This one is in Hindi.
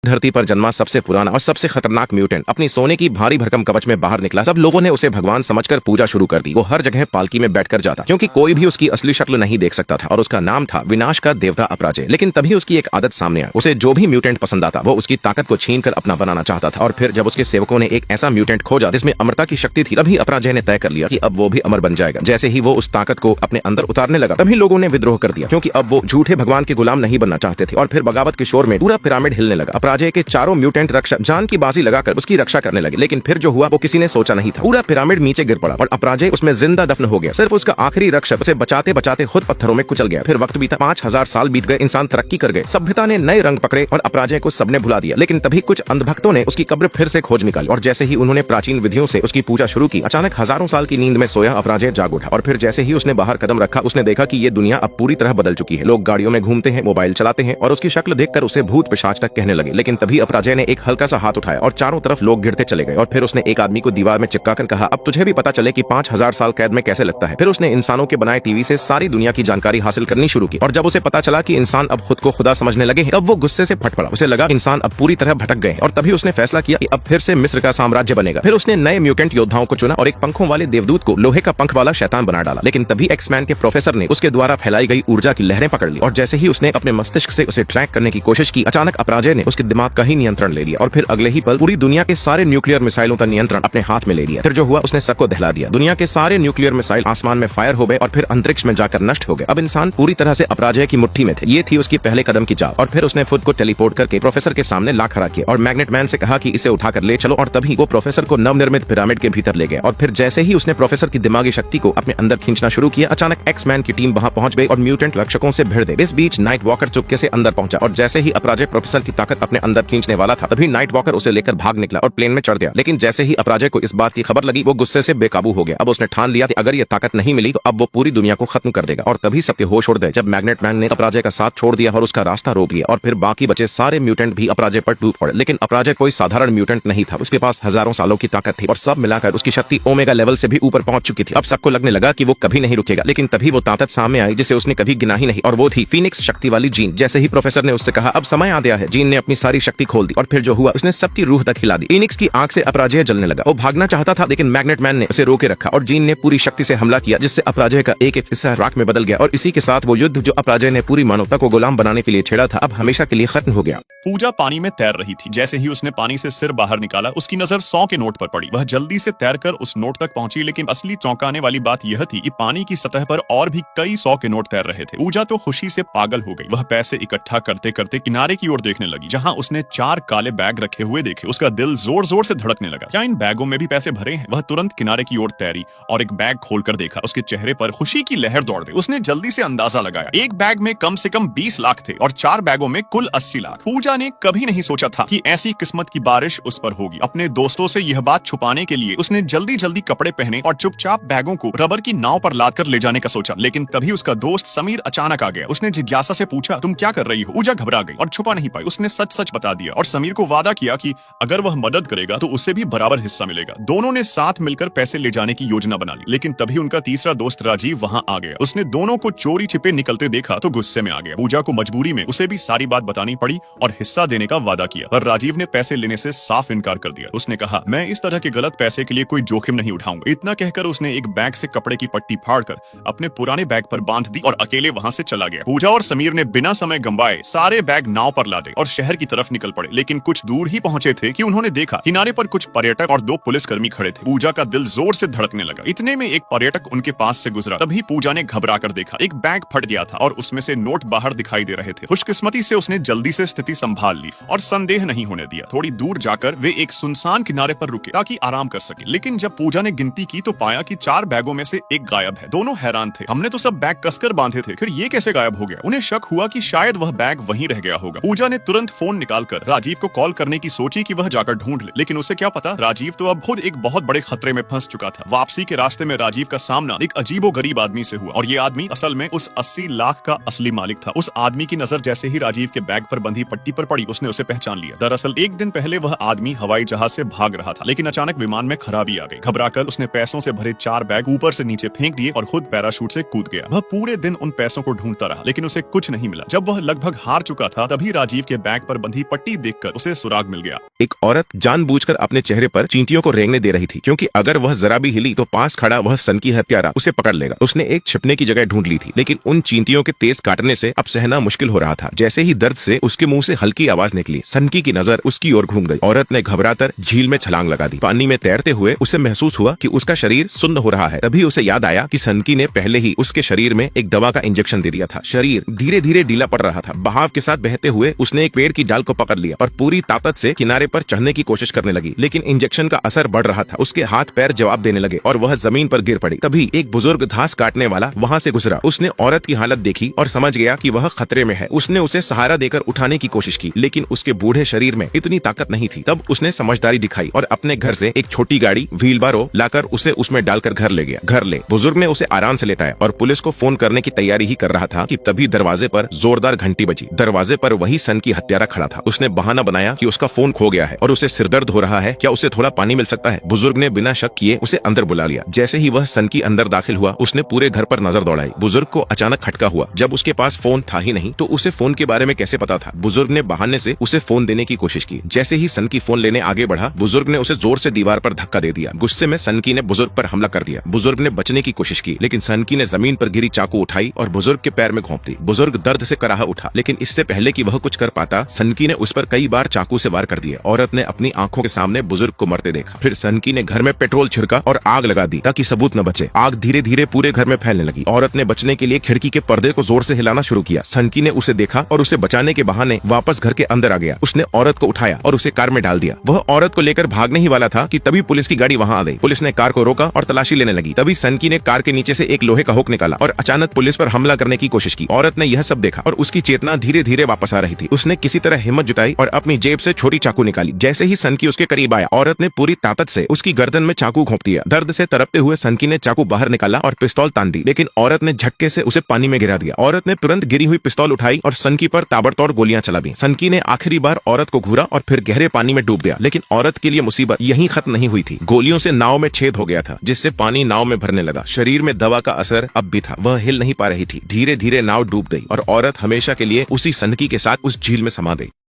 धरती पर जन्मा सबसे पुराना और सबसे खतरनाक म्यूटेंट अपनी सोने की भारी भरकम कवच में बाहर निकला। सब लोगों ने उसे भगवान समझकर पूजा शुरू कर दी। वो हर जगह पालकी में बैठकर जाता क्योंकि कोई भी उसकी असली शक्ल नहीं देख सकता था और उसका नाम था विनाश का देवता अपराजय। लेकिन तभी उसकी एक आदत सामने आई। उसे जो भी म्यूटेंट पसंद आता वो उसकी ताकत को छीनकर अपना बनाना चाहता था। और फिर जब उसके सेवकों ने एक ऐसा म्यूटेंट खोजा जिसमें अमरता की शक्ति थी, तभी अपराजय ने तय कर लिया कि अब वो भी अमर बन जाएगा। जैसे ही वो उस ताकत को अपने अंदर उतारने लगा, तभी लोगों ने विद्रोह कर दिया क्योंकि अब वो झूठे भगवान के गुलाम नहीं बनना चाहते थे। और फिर बगावत के शोर में पूरा पिरामिड हिलने लगा। अपराजय के चारों म्यूटेंट रक्षक जान की बाजी लगाकर उसकी रक्षा करने लगे, लेकिन फिर जो हुआ वो किसी ने सोचा नहीं था। पूरा पिरामिड नीचे गिर पड़ा और अपराजय उसमें जिंदा दफन हो गया। सिर्फ उसका आखिरी रक्षक उसे बचाते बचाते खुद पत्थरों में कुचल गया। फिर वक्त बीता, 5000 साल बीत गए, इंसान तरक्की कर गए, सभ्यता ने नए रंग पकड़े और अपराजय को सबने भुला दिया। लेकिन तभी कुछ अंधभक्तों ने उसकी कब्र फिर से खोज निकाली और जैसे ही उन्होंने प्राचीन विधियों से उसकी पूजा शुरू की, अचानक हजारों साल की नींद में सोया अपराजय जाग उठा। और फिर जैसे ही उसने बाहर कदम रखा, उसने देखा कि ये दुनिया अब पूरी तरह बदल चुकी है। लोग गाड़ियों में घूमते हैं, मोबाइल चलाते हैं और उसकी शक्ल देखकर उसे भूत पिशाच तक कहने लगे। लेकिन तभी अपराजय ने एक हल्का सा हाथ उठाया और चारों तरफ लोग गिरते चले गए। और फिर उसने एक आदमी को दीवार में चिपकाकर कहा, अब तुझे भी पता चले कि 5000 साल कैद में कैसे लगता है। फिर उसने इंसानों के बनाए टीवी से सारी दुनिया की जानकारी हासिल करनी शुरू की। और जब उसे पता चला कि इंसान अब खुद को खुदा समझने लगे, तब वो गुस्से से फट पड़ा। उसे लगा इंसान अब पूरी तरह भटक गए और तभी उसने फैसला किया कि अब फिर से मिस्र का साम्राज्य बनेगा। फिर उसने नए म्यूटेंट योद्धाओं को चुना और एक पंखों वाले देवदूत को लोहे का पंख वाला शैतान बना डाला। लेकिन तभी एक्समैन के प्रोफेसर ने उसके द्वारा फैलाई गई ऊर्जा की लहरें पकड़ ली और जैसे ही उसने अपने मस्तिष्क से उसे ट्रैक करने की कोशिश की, अचानक अपराजय ने उसके दिमाग का ही नियंत्रण ले लिया और फिर अगले ही पल पूरी दुनिया के सारे न्यूक्लियर मिसाइलों का नियंत्रण अपने हाथ में ले लिया। फिर जो हुआ, उसने सबको दहला दिया। दुनिया के सारे न्यूक्लियर मिसाइल आसमान में फायर हो गए और फिर अंतरिक्ष में जाकर नष्ट हो गए। अब इंसान पूरी तरह से अपराजय की मुट्ठी में थे। ये थी उसकी पहले कदम की चाल। और फिर उसने खुद को टेलीपोर्ट करके प्रोफेसर के सामने ला खड़ा किया और मैग्नेट मैन से कहा कि इसे उठाकर ले चलो। और तभी वो प्रोफेसर को नवनिर्मित पिरामिड के भीतर ले गया। और फिर जैसे ही उसने प्रोफेसर की दिमागी शक्ति को अपने अंदर खींचना शुरू किया, अचानक एक्स मैन की टीम वहां पहुंच गई और म्यूटेंट रक्षकों से भिड़ गई। इस बीच नाइट वॉकर चुपके से अंदर पहुंचा और जैसे ही अपराजय प्रोफेसर की ताकत अपने अंदर खींचने वाला था, तभी नाइट वॉकर उसे लेकर भाग निकला और प्लेन में चढ़ गया। लेकिन जैसे ही अपराजय को इस बात की खबर लगी, वो गुस्से से बेकाबू हो गया। अब उसने ठान लिया कि अगर ये ताकत नहीं मिली तो अब वो पूरी दुनिया को खत्म कर देगा। और तभी सत्य होश उड़ गए जब मैग्नेट मैन ने अपराजय का साथ छोड़ दिया और उसका रास्ता रोक लिया। और फिर बाकी बचे सारे म्यूटेंट भी अपराजय पर टूट पड़े। लेकिन अपराजय कोई साधारण म्यूटेंट नहीं था। उसके पास हजारों सालों की ताकत थी और सब मिलाकर उसकी शक्ति ओमेगा लेवल से भी ऊपर पहुंच चुकी थी। अब सबको लगने लगा कि वो कभी नहीं रुकेगा। लेकिन तभी वो ताकत सामने आई जिसे उसने कभी गिना ही नहीं, और वो थी फीनिक्स शक्ति वाली जीन। जैसे ही प्रोफेसर ने उससे कहा अब समय आ गया है, जीन ने अपनी सारी शक्ति खोल दी और फिर जो हुआ, उसने सबकी रूह तक हिला दी। फीनिक्स की आंख से अपराजय जलने लगा। वो भागना चाहता था लेकिन मैग्नेट मैन ने उसे रोके रखा और जीन ने पूरी शक्ति से हमला किया, जिससे अपराजय का एक एक हिस्सा राख में बदल गया। और इसी के साथ वो युद्ध जो अपराजय ने पूरी मानवता को गुलाम बनाने के लिए छेड़ा था, अब हमेशा के लिए खत्म हो गया। पूजा पानी में तैर रही थी। जैसे ही उसने पानी से सिर बाहर निकाला, उसकी नजर 100 के नोट पर पड़ी। वह जल्दी से तैरकर उस नोट तक पहुंची, लेकिन असली चौंकाने वाली बात यह थी कि पानी की सतह पर और भी कई 100 के नोट तैर रहे थे। पूजा तो खुशी से पागल हो गई। वह पैसे इकट्ठा करते करते किनारे की ओर देखने लगी, जहां उसने 4 काले बैग रखे हुए देखे। उसका दिल जोर जोर से धड़कने लगा। क्या इन बैगों में भी पैसे भरे हैं? वह तुरंत किनारे की ओर तैरी और एक बैग खोलकर देखा। उसके चेहरे पर खुशी की लहर दौड़ गई। उसने जल्दी से अंदाजा लगाया, एक बैग में कम से कम 20 लाख थे और 4 बैगों में कुल 80 लाख। पूजा ने कभी नहीं सोचा था कि ऐसी किस्मत की बारिश उस पर होगी। अपने दोस्तों से यह बात छुपाने के लिए उसने जल्दी जल्दी कपड़े पहने और चुपचाप बैगों को रबर की नाव पर लादकर ले जाने का सोचा। लेकिन तभी उसका दोस्त समीर अचानक आ गया। उसने जिज्ञासा से पूछा, तुम क्या कर रही हो? पूजा घबरा गई और छुपा नहीं पाई। उसने सच सच बता दिया और समीर को वादा किया कि अगर वह मदद करेगा तो उसे भी बराबर हिस्सा मिलेगा। दोनों ने साथ मिलकर पैसे ले जाने की योजना बना ली। लेकिन तभी उनका तीसरा दोस्त राजीव वहां आ गया। उसने दोनों को चोरी छिपे निकलते देखा तो गुस्से में आ गया। पूजा को मजबूरी में उसे भी सारी बात बतानी पड़ी और हिस्सा देने का वादा किया, पर राजीव ने पैसे लेने से साफ इनकार कर दिया। उसने कहा, मैं इस तरह के गलत पैसे के लिए कोई जोखिम नहीं उठाऊंगा। इतना कहकर उसने एक बैग से कपड़े की पट्टी फाड़कर अपने पुराने बैग पर बांध दी और अकेले वहां से चला गया। पूजा और समीर ने बिना समय गंवाए सारे बैग नाव पर लादे और शहर की तरफ निकल पड़े। लेकिन कुछ दूर ही पहुंचे थे कि उन्होंने देखा किनारे पर कुछ पर्यटक और 2 पुलिसकर्मी खड़े थे। पूजा का दिल जोर से धड़कने लगा। इतने में एक पर्यटक उनके पास से गुजरा। तभी पूजा ने घबरा कर देखा, एक बैग फट गया था और उसमें से नोट बाहर दिखाई दे रहे थे। खुशकिस्मती से उसने जल्दी से स्थिति संभाल ली और संदेह नहीं होने दिया। थोड़ी दूर जाकर वे एक सुनसान किनारे पर रुके ताकि आराम कर सके। लेकिन जब पूजा ने गिनती की तो पाया कि 4 बैगों में से एक गायब है। दोनों हैरान थे, हमने तो सब बैग कसकर बांधे थे, फिर ये कैसे गायब हो गया? उन्हें शक हुआ कि शायद वह बैग वहीं रह गया होगा। पूजा ने तुरंत फोन निकालकर राजीव को कॉल करने की सोची कि वह जाकर ढूंढ ले, लेकिन उसे क्या पता, राजीव तो अब खुद एक बहुत बड़े खतरे में फंस चुका था। वापसी के रास्ते में राजीव का सामना एक अजीबोगरीब आदमी से हुआ और ये आदमी असल में उस 80 लाख का असली मालिक था। उस आदमी की नजर जैसे ही राजीव के बैग पर बंधी पट्टी पर पड़ी, उसने उसे पहचान लिया। दरअसल एक दिन पहले वह आदमी हवाई जहाज से भाग रहा था, लेकिन अचानक विमान में खराबी आ गई। घबराकर उसने पैसों से भरे 4 बैग ऊपर से नीचे फेंक दिए और खुद पैराशूट से कूद गया। वह पूरे दिन उन पैसों को ढूंढता रहा, लेकिन उसे कुछ नहीं मिला। जब वह लगभग हार चुका था, तभी राजीव के बैग पर बंधी बंधी पट्टी देखकर उसे सुराग मिल गया। एक औरत जानबूझकर अपने चेहरे पर चींटियों को रेंगने दे रही थी, क्योंकि अगर वह जरा भी हिली तो पास खड़ा वह सन की हत्यारा उसे पकड़ लेगा। उसने एक छिपने की जगह ढूंढ ली थी, लेकिन उन चींटियों के तेज काटने से अब सहना मुश्किल हो रहा था। जैसे ही दर्द से उसके मुंह से हल्की आवाज निकली, सनकी की नजर उसकी ओर घूम गई। औरत ने घबराकर झील में छलांग लगा दी। पानी में तैरते हुए उसे महसूस हुआ कि उसका शरीर सुन्न हो रहा है। तभी उसे याद आया कि सनकी ने पहले ही उसके शरीर में एक दवा का इंजेक्शन दे दिया था। शरीर धीरे धीरे ढीला पड़ रहा था। बहाव के साथ बहते हुए उसने एक पेड़ की डाल को पकड़ लिया और पूरी ताकत से किनारे पर चढ़ने की कोशिश करने लगी, लेकिन इंजेक्शन का असर बढ़ रहा था। उसके हाथ पैर जवाब देने लगे और वह जमीन पर गिर पड़ी। तभी एक बुजुर्ग घास काटने वाला वहां से गुजरा। उसने औरत की हालत देखी और समझ गया कि वह खतरे में है। उसने उसे सहारा देकर उठाने की कोशिश की, लेकिन उसके बूढ़े शरीर में इतनी ताकत नहीं थी। तब उसने समझदारी दिखाई और अपने घर से एक छोटी गाड़ी व्हीलबारो लाकर उसे उसमें डालकर घर ले गया। घर ले बुजुर्ग ने उसे आराम से लेटाया और पुलिस को फोन करने की तैयारी ही कर रहा था कि तभी दरवाजे पर जोरदार घंटी बजी। दरवाजे पर वही सन की हत्यारा खड़ा था। उसने बहाना बनाया कि उसका फोन खो गया है और उसे सिरदर्द हो रहा है, क्या उसे थोड़ा पानी मिल सकता है। बुजुर्ग ने बिना शक किए उसे अंदर बुला लिया। जैसे ही वह सन की अंदर दाखिल हुआ, उसने पूरे घर पर नजर दौड़ाई। बुजुर्ग को अचानक खटका हुआ। जब उसके पास फोन था ही नहीं तो उसे फोन के बारे में कैसे पता था। बुजुर्ग ने बहाने से उसे फोन देने की कोशिश की। जैसे ही सन की फोन लेने आगे बढ़ा, बुजुर्ग ने उसे जोर से दीवार पर धक्का दे दिया। गुस्से में सनकी ने बुजुर्ग पर हमला कर दिया। बुजुर्ग ने बचने की कोशिश की, लेकिन सनकी ने जमीन पर गिरी चाकू उठाई और बुजुर्ग के पैर में घोंप दी। बुजुर्ग दर्द से कराह उठा, लेकिन इससे पहले कि वह कुछ कर पाता, सनकी ने उस पर कई बार चाकू से वार कर दिया। औरत ने अपनी आंखों के सामने बुजुर्ग को मरते देखा। फिर सनकी ने घर में पेट्रोल छिड़का और आग लगा दी ताकि सबूत न बचे। आग धीरे धीरे पूरे घर में फैलने लगी। औरत ने बचने के लिए खिड़की के पर्दे को जोर से हिलाना शुरू किया। सनकी ने उसे देखा और उसे बचाने के बहाने वापस घर के अंदर आ गया। उसने औरत को उठाया और उसे कार में डाल दिया। वह औरत को लेकर भागने ही वाला था कि तभी पुलिस की गाड़ी वहां आ गई। पुलिस ने कार को रोका और तलाशी लेने लगी। तभी सनकी ने कार के नीचे से एक लोहे का हुक निकाला और अचानक पुलिस पर हमला करने की कोशिश की। औरत ने यह सब देखा और उसकी चेतना धीरे धीरे वापस आ रही थी। उसने किसी तरह हिम्मत जुटाई और अपनी जेब से छोटी चाकू निकाली। जैसे ही सनकी उसके करीब आया, औरत ने पूरी ताकत से उसकी गर्दन में चाकू घोंप दिया। दर्द से तड़पते हुए सनकी ने चाकू बाहर निकाला और पिस्तौल तान दी, लेकिन औरत ने झटके से उसे पानी में गिरा दिया। औरत ने तुरंत गिरी हुई पिस्तौल उठाई और सनकी पर ताबड़तोड़ गोलियां चला दी। सनकी ने आखिरी बार औरत को घूरा और फिर गहरे पानी में डूब दिया, लेकिन औरत के लिए मुसीबत यहीं खत्म नहीं हुई थी। गोलियों से नाव में छेद हो गया था, जिससे पानी नाव में भरने लगा। शरीर में दवा का असर अब भी था। वह हिल नहीं पा रही थी। धीरे धीरे नाव डूब गई और औरत हमेशा के लिए उसी सनकी के साथ उस झील में समा गई।